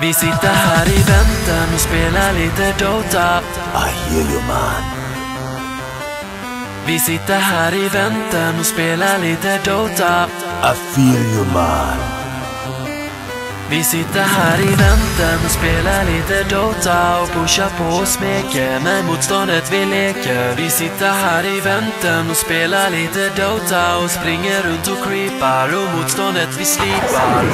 Vi sitter här i väntan och spelar lite Dota. I hear you, man. Vi sitter här i väntan och spelar lite Dota. I feel you, man. Vi sitter här i väntan och spelar lite Dota och pushar på och smeker med motståndet vi leker. Vi sitter här i väntan och spelar lite Dota och springer runt och creepar och motståndet vi slipar.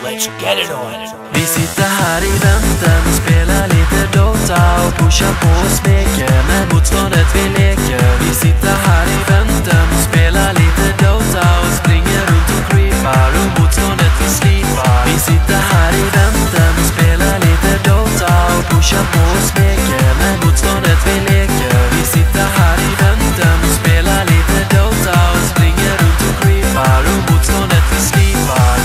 Let's get it on. Vi sitter här i väntan och spelar lite Dota och pushar på och smeker med motståndet vi leker. Vi sitter här i väntan och spelar lite Dota och springer runt och creepar och motståndet vi slipar. Vi sitter här i väntan och spelar lite Dota och pushar på och smeker med motståndet vi leker. Vi sitter här i väntan och spelar lite Dota och springer runt och creepar och motståndet vi slipar.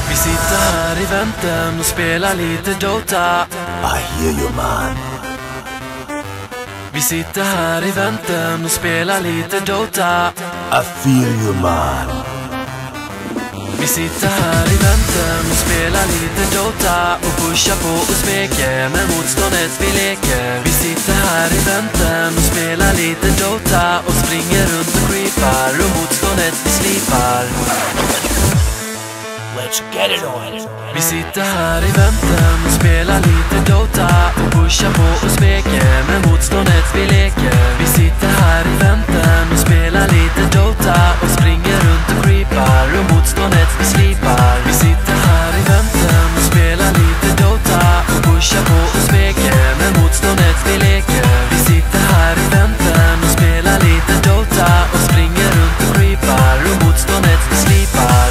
Vi sitter här i väntan och spelar lite Dota. I hear you, man. Vi sitter här i väntan och spelar lite Dota. I feel you, man. Vi sitter här i väntan och spelar lite Dota och pushar på och smeker med motståndet vi leker. Vi sitter här i väntan och spelar lite Dota och springer runt och creepar och motståndet vi slipar. Let's get it on. Vi sitter här i väntan och spelar lite Dota och pushar på och smeker med motståndet vi leker. Vi sitter här i väntan och spelar lite Dota och springer runt och creepar och motståndet vi slipar. Vi sitter här i väntan och spelar lite Dota och pushar på och smeker med motståndet vi leker. Vi sitter här i väntan och spelar lite Dota och springer runt och creepar och motståndet vi slipar.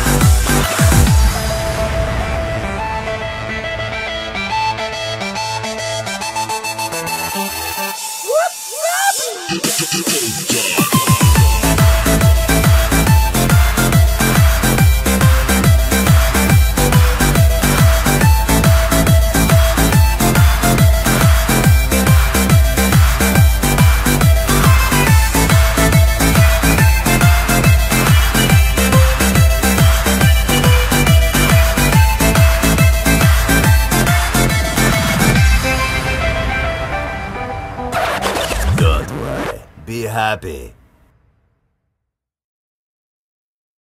Don't worry. Be happy.